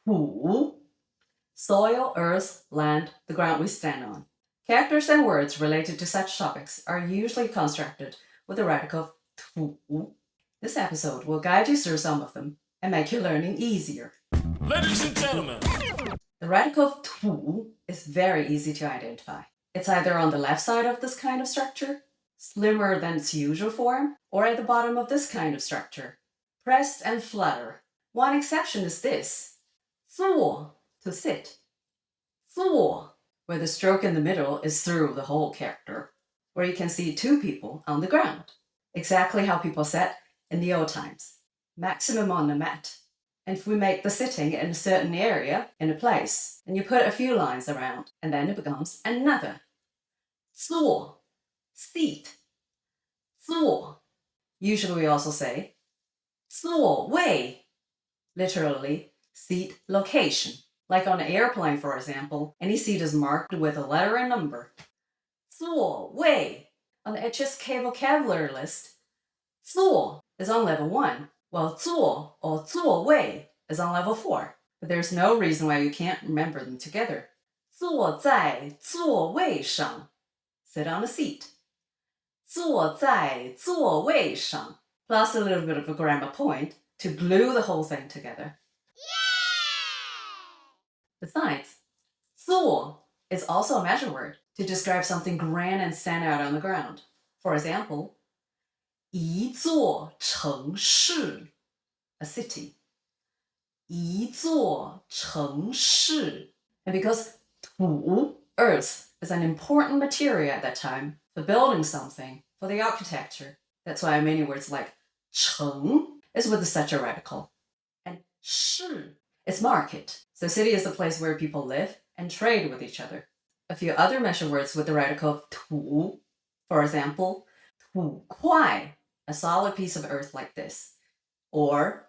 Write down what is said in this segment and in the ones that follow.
土, soil, earth, land, the ground we stand on. Characters and words related to such topics are usually constructed with the radical 土. This episode will guide you through some of them and make your learning easier. Ladies and gentlemen, the radical 土 is very easy to identify. It's either on the left side of this kind of structure, slimmer than its usual form, or at the bottom of this kind of structure, pressed and flatter. One exception is this, 坐, to sit. 坐, where the stroke in the middle is through the whole character, where you can see two people on the ground, exactly how people sat in the old times, maximum on the mat. And if we make the sitting in a certain area, in a place, and you put a few lines around, and then it becomes another. 坐, seat. 坐. Usually we also say 座位, literally seat location. Like on an airplane, for example, any seat is marked with a letter and number. 座位. On the HSK vocabulary list, 座 is on level 1, while 坐 or 座位 is on level 4. But there's no reason why you can't remember them together. 坐在座位上, sit on a seat. 坐在座位上, plus a little bit of a grammar point to glue the whole thing together. Besides, 坐 is also a measure word to describe something grand and stand out on the ground. For example, 一座城市, a city. 一座城市. And because 土, earth, is an important material at that time for building something, for the architecture. That's why many words like 城 is with such a radical. And 市 is market. So city is the place where people live and trade with each other. A few other measure words with the radical 土. For example, 土块, a solid piece of earth like this. Or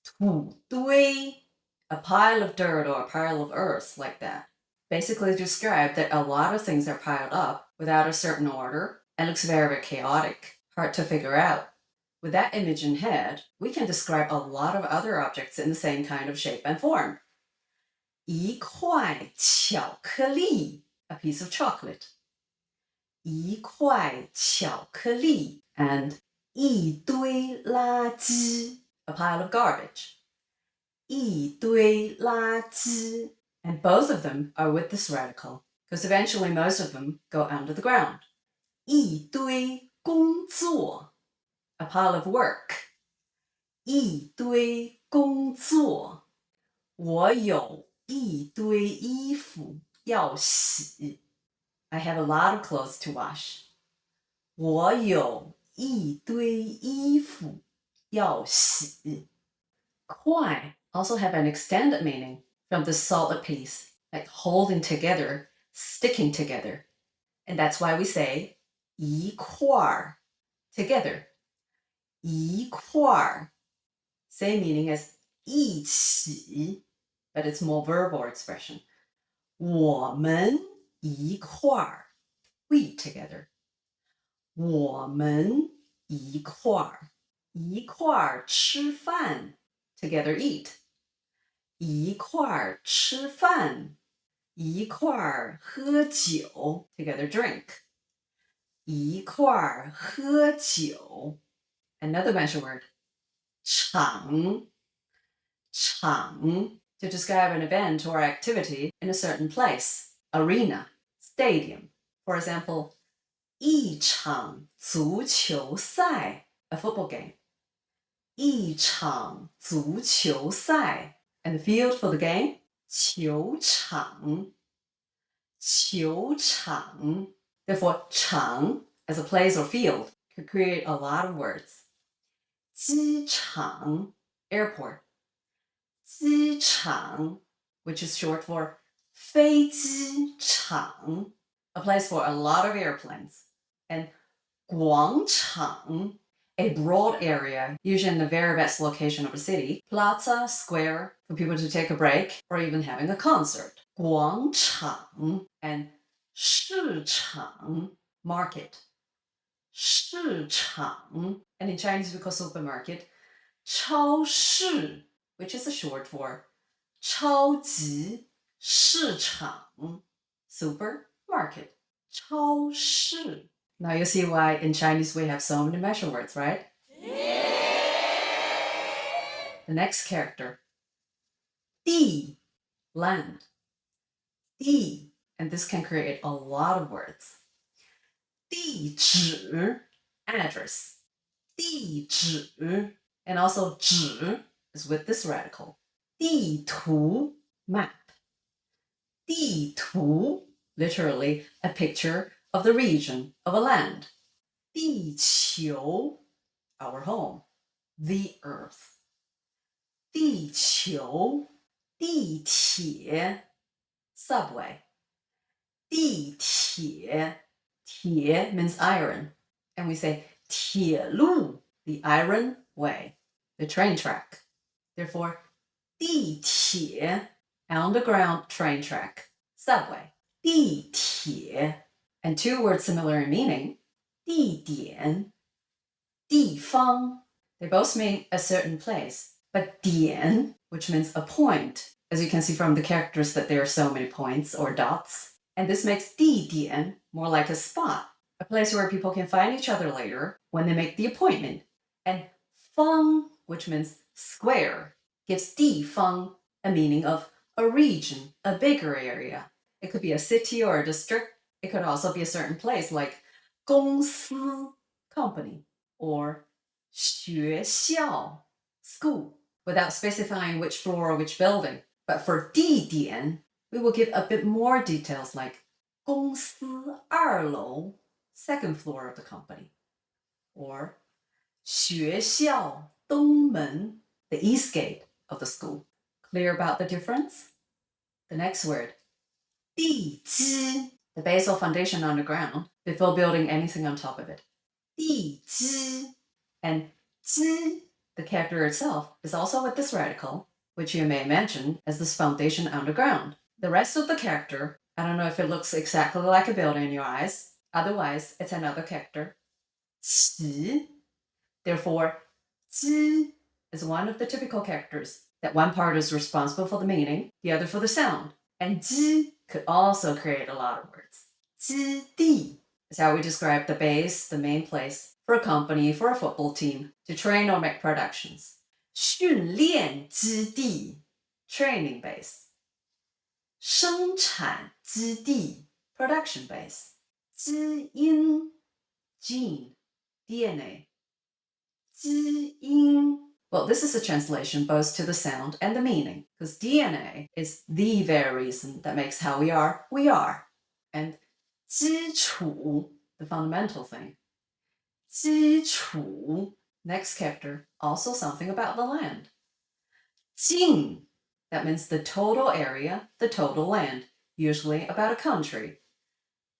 土堆, a pile of dirt or a pile of earth like that. Basically describe that a lot of things are piled up without a certain order and looks very, very chaotic, hard to figure out. With that image in head, we can describe a lot of other objects in the same kind of shape and form. 一块巧克力, a piece of chocolate. 一块巧克力 and 一堆垃圾, a pile of garbage. 一堆垃圾. And both of them are with this radical, because eventually most of them go under the ground. 一堆工作, a pile of work. 一堆工作. 我有一堆衣服要洗. I have a lot of clothes to wash. 我有一堆衣服要洗. 块 also have an extended meaning from the solid piece, like holding together, sticking together. And that's why we say 一块, together. 一块, same meaning as 一起, but it's more verbal expression. 我们一块, we together. 我们一块, 一块吃饭, together eat. 一块吃饭, 一块喝酒, together drink. 一块喝酒. Another measure word, 场. 场, to describe an event or activity in a certain place, arena, stadium. For example, 一场足球赛, a football game. 一场足球赛. And the field for the game, 球场. 球场. Therefore, 场, as a place or field, could create a lot of words. 机场, airport. 机场, which is short for 飞机场, a place for a lot of airplanes. And 广场, a broad area, usually in the very best location of a city, plaza, square, for people to take a break, or even having a concert. 广场 and 市场, market. 市场, and in Chinese we call supermarket, 超市, which is a short for 超级市场 supermarket 超市 Now you see why in Chinese we have so many measure words, right? The next character 地 land 地 and this can create a lot of words 地址 address 地址 and also 址 is with this radical 地图 map 地图 literally a picture of the region of a land 地球 our home the earth 地球地铁 subway 地铁铁 means iron and we say 铁路 the iron way the train track therefore 地铁 underground train track subway 地铁 and two words similar in meaning 地点地方 they both mean a certain place but 点 which means a point as you can see from the characters that there are so many points or dots and this makes 地点 more like a spot a place where people can find each other later when they make the appointment and 方 which means square gives 地方 a meaning of a region, a bigger area. It could be a city or a district. It could also be a certain place like 公司 company or 学校 school without specifying which floor or which building. But for 地点 we will give a bit more details like 公司二楼 second floor of the company or 学校东门 the east gate of the school. Clear about the difference? The next word, 地基 the base or foundation on the ground before building anything on top of it. 地基 and 基 the character itself is also with this radical, which you may imagine as this foundation underground. The rest of the character, I don't know if it looks exactly like a building in your eyes. Otherwise, it's another character. 旗 Therefore, 基 is one of the typical characters that one part is responsible for the meaning, the other for the sound. And 基 could also create a lot of words. 基地 is how we describe the base, the main place, for a company, for a football team, to train or make productions. 训练基地 training base. 生产基地 production base. 基因 gene, DNA. 基因 Well, this is a translation both to the sound and the meaning, because DNA is the very reason that makes how we are, And 基础 the fundamental thing. 基础 next character, also something about the land. 境 that means the total area, the total land, usually about a country.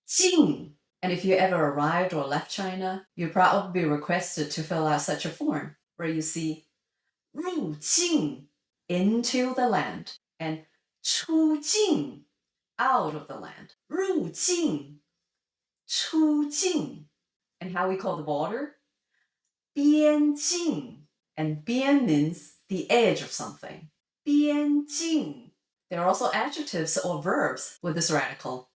境 And if you ever arrived or left China, you'd probably be requested to fill out such a form where you see 入境 into the land and 出境 out of the land. 入境出境 And how we call the border? 边境 And 边 means the edge of something. 边境 There are also adjectives or verbs with this radical.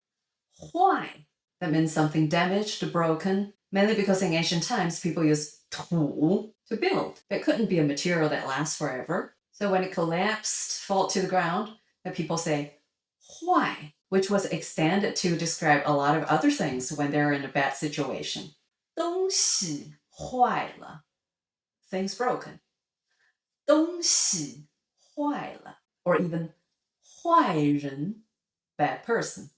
坏 That means something damaged, broken, mainly because in ancient times people used 土 to build. It couldn't be a material that lasts forever. So when it collapsed, fall to the ground, then people say 坏, which was extended to describe a lot of other things when they're in a bad situation. 东西坏了 Things broken. 东西坏了 Or even 坏人 bad person.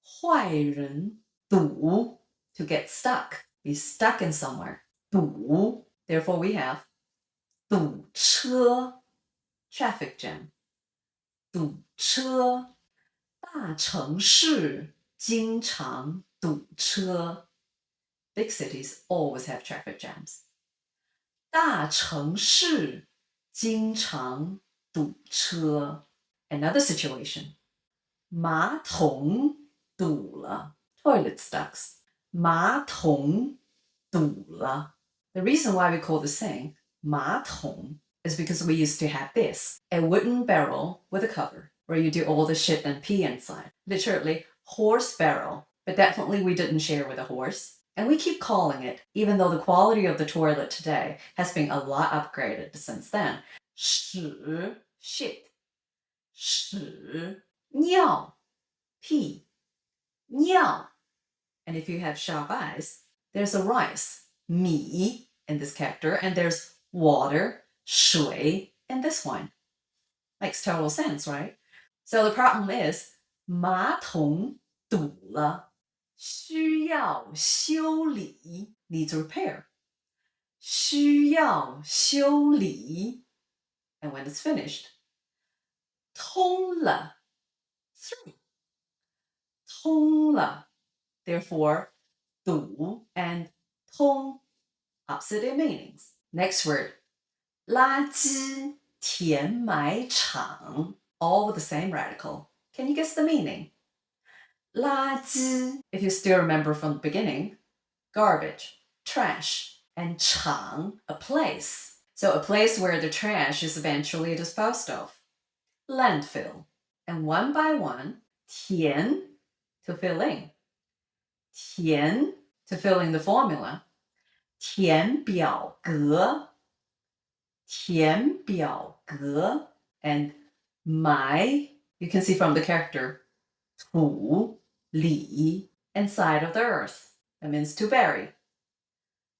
坏人堵 to get stuck, be stuck in somewhere. 堵 Therefore we have 堵车 traffic jam. 堵车大城市经常堵车 Big cities always have traffic jams. 大城市经常堵车 Another situation. 马桶堵了 Toilet stucks. 马桶堵了 The reason why we call this saying 马桶 is because we used to have this, a wooden barrel with a cover where you do all the shit and pee inside. Literally, horse barrel. But definitely we didn't share with a horse. And we keep calling it, even though the quality of the toilet today has been a lot upgraded since then. 屎 shit. 屎 尿 pee 尿. And if you have sharp eyes, there's a rice, 米 in this character, and there's water, 水 in this one. Makes total sense, right? So the problem is 马桶堵了，需要修理 needs repair. 需要修理 and when it's finished 通了 through 通了 therefore 堵 and 通 opposite in meanings. Next word 垃圾填埋场 all with the same radical. Can you guess the meaning? 垃圾, if you still remember from the beginning, garbage, trash, and 场, a place. So a place where the trash is eventually disposed of. Landfill. And one by one, 填 to fill in. 填 to fill in the formula. 填表格. 填表格. And 埋, you can see from the character, 土里 inside of the earth. That means to bury.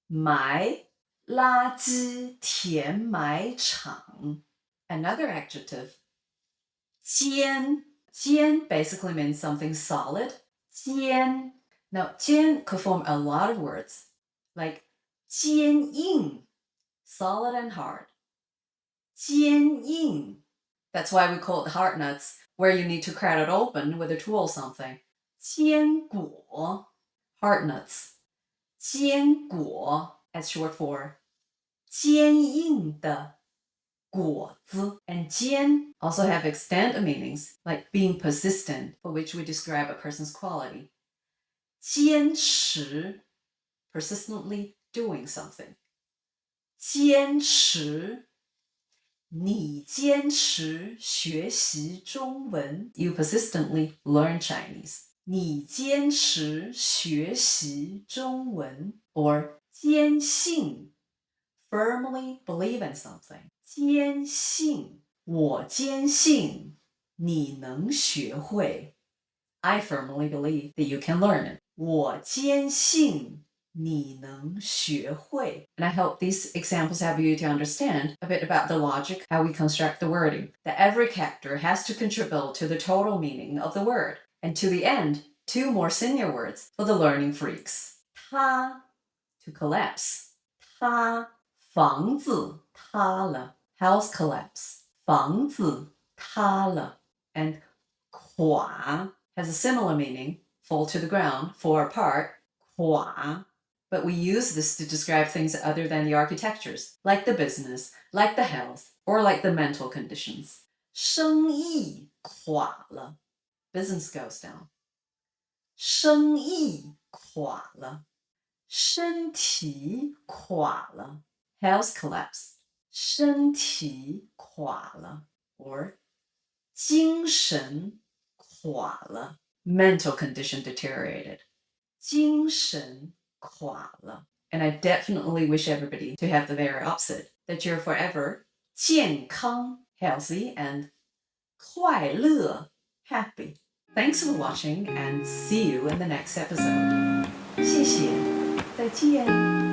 埋垃圾填埋场. Another adjective. 坚 坚 basically means something solid. 坚. Now, 坚 could form a lot of words, like 坚硬 solid and hard. 坚硬. That's why we call it hard nuts, where you need to crack it open with a tool or something. 坚果 hard nuts. 坚果 as short for 坚硬的果子. And 坚 also have extended meanings, like being persistent, for which we describe a person's quality. 坚持 persistently doing something. 坚持你坚持学习中文 You persistently learn Chinese. 你坚持学习中文 or 坚信 firmly believe in something. 坚信我坚信你能学会 I firmly believe that you can learn it. 我坚信你能学会. And I hope these examples help you to understand a bit about the logic, how we construct the wording. That every character has to contribute to the total meaning of the word. And to the end, 2 more senior words for the learning freaks. 塌 to collapse. 塌房子塌了 house collapse. 房子塌了. And 垮 has a similar meaning, fall to the ground, fall apart, 垮. But we use this to describe things other than the architectures, like the business, like the health, or like the mental conditions. 生意垮了 business goes down. 生意垮了身体垮了 health collapse. 身体垮了 or 精神垮了 mental condition deteriorated. 精神垮了 And I definitely wish everybody to have the very opposite, that you're forever 健康 healthy and 快乐 happy. Thanks for watching and see you in the next episode. 谢谢，再见。